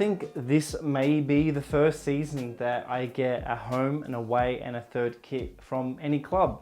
think this may be the first season that I get a home and away and a third kit from any club.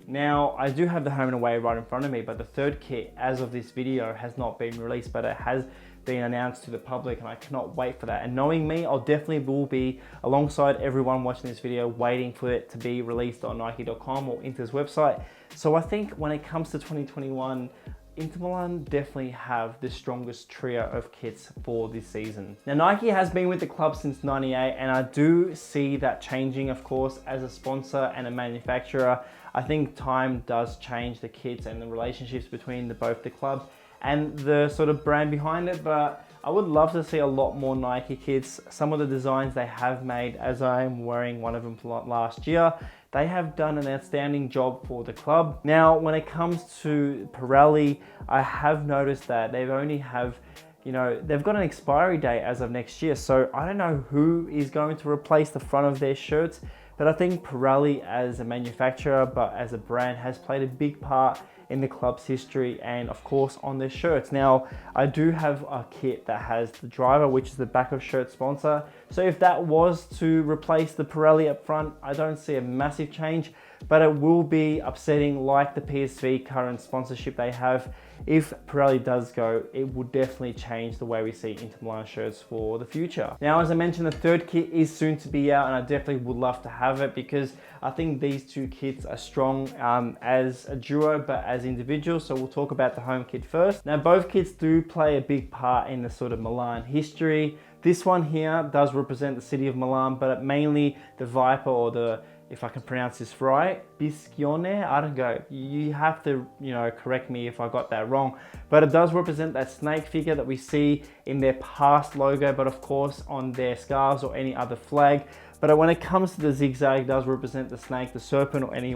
Now, I do have the home and away right in front of me, but the third kit, as of this video, has not been released, but it has been announced to the public, and I cannot wait for that. And knowing me, I'll definitely will be alongside everyone watching this video, waiting for it to be released on Nike.com or Inter's website. So I think when it comes to 2021, Inter Milan definitely have the strongest trio of kits for this season. Now, Nike has been with the club since '98, and I do see that changing, of course, as a sponsor and a manufacturer. I think time does change the kits and the relationships between both the clubs and the sort of brand behind it, but I would love to see a lot more Nike kits. Some of the designs they have made, as I am wearing one of them last year, they have done an outstanding job for the club. Now, when it comes to Pirelli, I have noticed that they've only have, they've got an expiry date as of next year. So I don't know who is going to replace the front of their shirts, but I think Pirelli as a manufacturer, but as a brand, has played a big part in the club's history and of course on their shirts. Now, I do have a kit that has the driver, which is the back of shirt sponsor. So if that was to replace the Pirelli up front, I don't see a massive change, but it will be upsetting, like the PSV current sponsorship they have. If Pirelli does go, it will definitely change the way we see Inter Milan shirts for the future. Now, as I mentioned, the third kit is soon to be out, and I definitely would love to have it because I think these two kits are strong as a duo, but as individuals. So we'll talk about the home kit first. Now, both kits do play a big part in the sort of Milan history. This one here does represent the city of Milan, but mainly the Viper, or the, if I can pronounce this right, Biscione, I don't know. You have to, correct me if I got that wrong, but it does represent that snake figure that we see in their past logo, but of course on their scarves or any other flag. But when it comes to the zigzag, it does represent the snake, the serpent, or any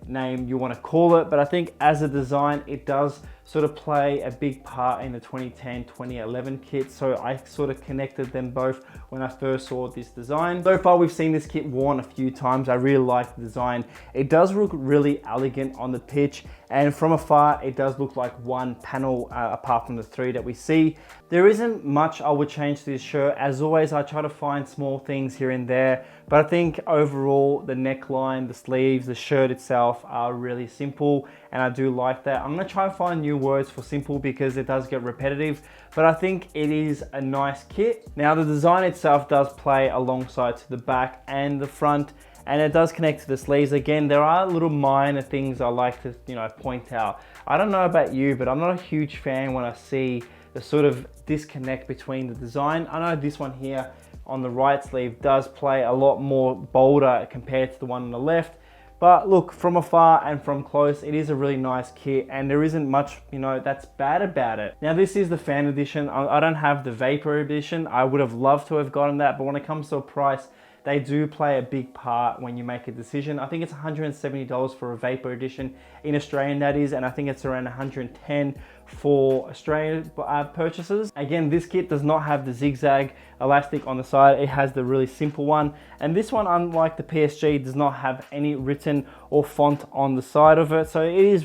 name you want to call it. But I think as a design, it does sort of play a big part in the 2010-2011 kit. So I sort of connected them both when I first saw this design. So far, we've seen this kit worn a few times. I really like the design. It does look really elegant on the pitch, and from afar, it does look like one panel apart from the three that we see. There isn't much I would change to this shirt. As always, I try to find small things here and there, but I think overall, the neckline, the sleeves, the shirt itself are really simple, and I do like that. I'm gonna try to find new words for simple because it does get repetitive, but I think it is a nice kit. Now, the design itself does play alongside to the back and the front, and it does connect to the sleeves. Again, there are little minor things I like to, point out. I don't know about you, but I'm not a huge fan when I see the sort of disconnect between the design. I know this one here on the right sleeve does play a lot more bolder compared to the one on the left. But look, from afar and from close, it is a really nice kit, and there isn't much, that's bad about it. Now, this is the fan edition. I don't have the Vapor edition. I would have loved to have gotten that, but when it comes to a price, they do play a big part when you make a decision. I think it's $170 for a Vapor edition in Australian, that is, and I think it's around 110 for Australian purchases. Again, this kit does not have the zigzag elastic on the side. It has the really simple one. And this one, unlike the PSG, does not have any written or font on the side of it. So it is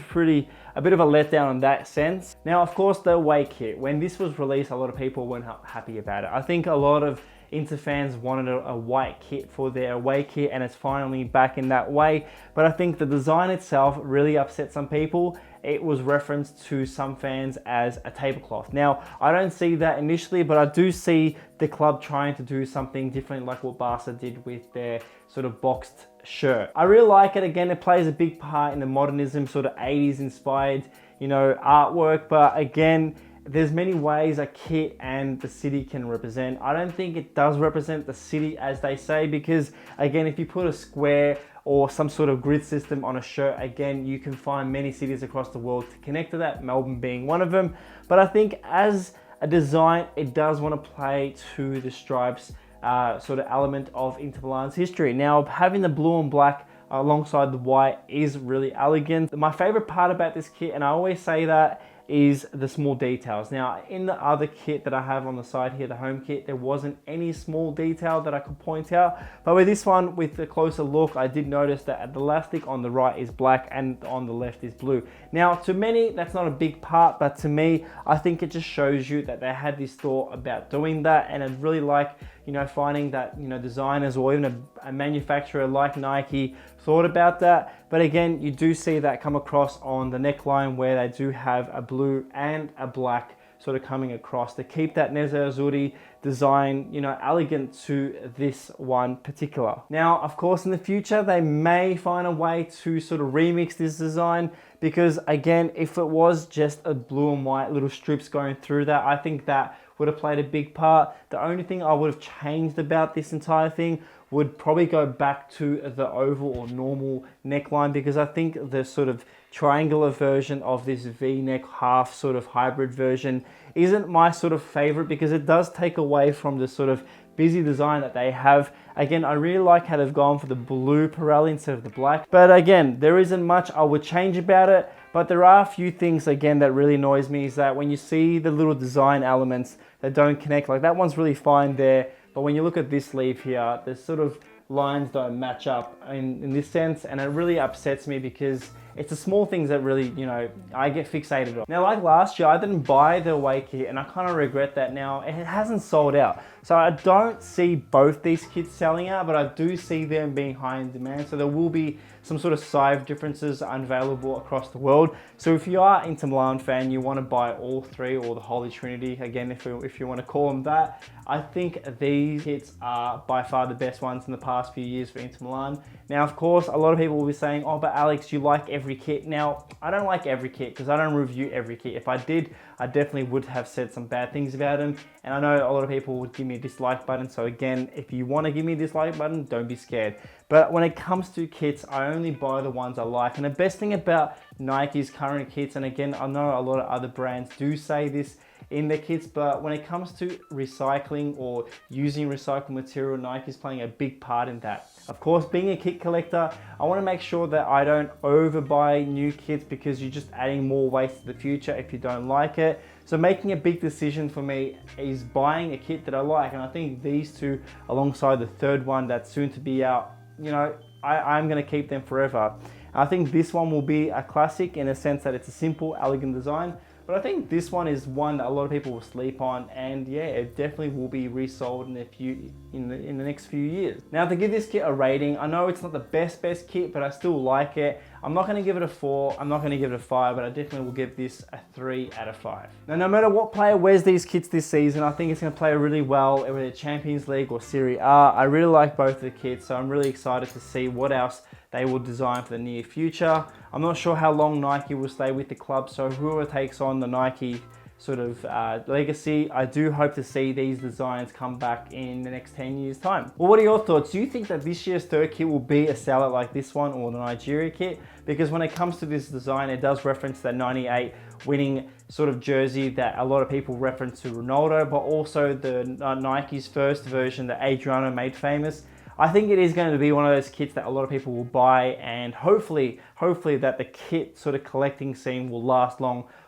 a bit of a letdown in that sense. Now, of course, the away kit. When this was released, a lot of people weren't happy about it. I think a lot of Inter fans wanted a white kit for their away kit, and it's finally back in that way. But I think the design itself really upset some people. It was referenced to some fans as a tablecloth. Now, I don't see that initially, but I do see the club trying to do something different, like what Barca did with their sort of boxed shirt. I really like it. Again, it plays a big part in the modernism, sort of 80s inspired, artwork. But again, there's many ways a kit and the city can represent. I don't think it does represent the city as they say, because again, if you put a square or some sort of grid system on a shirt, again, you can find many cities across the world to connect to that, Melbourne being one of them. But I think as a design, it does want to play to the stripes sort of element of Inter Milan's history. Now, having the blue and black alongside the white is really elegant. My favorite part about this kit, and I always say that, is the small details. Now, in the other kit that I have on the side here, the home kit, there wasn't any small detail that I could point out. But with this one, with a closer look, I did notice that the elastic on the right is black and on the left is blue. Now, to many, that's not a big part, but to me, I think it just shows you that they had this thought about doing that. And I'd really like, you know, finding that, you know, designers or even a manufacturer like Nike thought about that. But again, you do see that come across on the neckline where they do have a blue and a black sort of coming across to keep that Nerazzurri design, you know, elegant to this one particular. Now, of course, in the future, they may find a way to sort of remix this design, because again, if it was just a blue and white little strips going through that, I think that would have played a big part. The only thing I would have changed about this entire thing would probably go back to the oval or normal neckline, because I think the sort of triangular version of this V-neck half sort of hybrid version isn't my sort of favorite, because it does take away from the sort of busy design that they have. Again, I really like how they've gone for the blue Pirelli instead of the black. But again, there isn't much I would change about it. But there are a few things, again, that really annoys me, is that when you see the little design elements that don't connect, like that one's really fine there. But when you look at this sleeve here, the sort of lines don't match up in this sense, and it really upsets me, because it's the small things that really, you know, I get fixated on. Now, like last year, I didn't buy the away kit, and I kind of regret that now. It hasn't sold out. So I don't see both these kits selling out, but I do see them being high in demand. So there will be some sort of size differences unavailable across the world. So if you are Inter Milan fan, you want to buy all three, or the Holy Trinity, again, if you want to call them that, I think these kits are by far the best ones in the past few years for Inter Milan. Now, of course, a lot of people will be saying, oh, but Alex, you like every kit. Now, I don't like every kit, because I don't review every kit. If I did, I definitely would have said some bad things about them. And I know a lot of people would give me a dislike button. So again, if you want to give me a dislike button, don't be scared. But when it comes to kits, I only buy the ones I like. And the best thing about Nike's current kits, and again, I know a lot of other brands do say this in their kits, but when it comes to recycling or using recycled material, Nike's playing a big part in that. Of course, being a kit collector, I want to make sure that I don't overbuy new kits, because you're just adding more waste to the future if you don't like it. So making a big decision for me is buying a kit that I like, and I think these two, alongside the third one that's soon to be out, you know, I'm going to keep them forever. I think this one will be a classic in a sense that it's a simple, elegant design. But I think this one is one that a lot of people will sleep on, and yeah, it definitely will be resold in the next few years. Now, to give this kit a rating, I know it's not the best kit, but I still like it. I'm not going to give it a 4, I'm not going to give it a 5, but I definitely will give this a 3 out of 5. Now, no matter what player wears these kits this season, I think it's going to play really well, whether it's Champions League or Serie A. I really like both of the kits, so I'm really excited to see what else they will design for the near future. I'm not sure how long Nike will stay with the club, so whoever takes on the Nike sort of legacy, I do hope to see these designs come back in the next 10 years time. Well, what are your thoughts? Do you think that this year's third kit will be a sellout like this one, or the Nigeria kit? Because when it comes to this design, it does reference that 98 winning sort of jersey that a lot of people reference to Ronaldo, but also the Nike's first version that Adriano made famous. I think it is going to be one of those kits that a lot of people will buy, and hopefully that the kit sort of collecting scene will last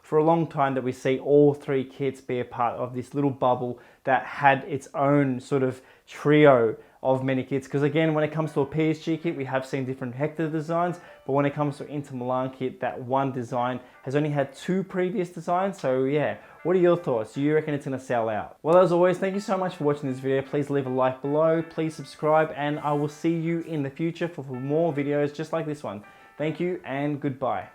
for a long time, that we see all three kits be a part of this little bubble that had its own sort of trio of many kits. Because again, when it comes to a PSG kit, we have seen different Hector designs, but when it comes to Inter Milan kit, that one design has only had 2 previous designs. So yeah, what are your thoughts? Do you reckon it's going to sell out? Well, as always, thank you so much for watching this video. Please leave a like below, please subscribe, and I will see you in the future for more videos just like this one. Thank you and goodbye.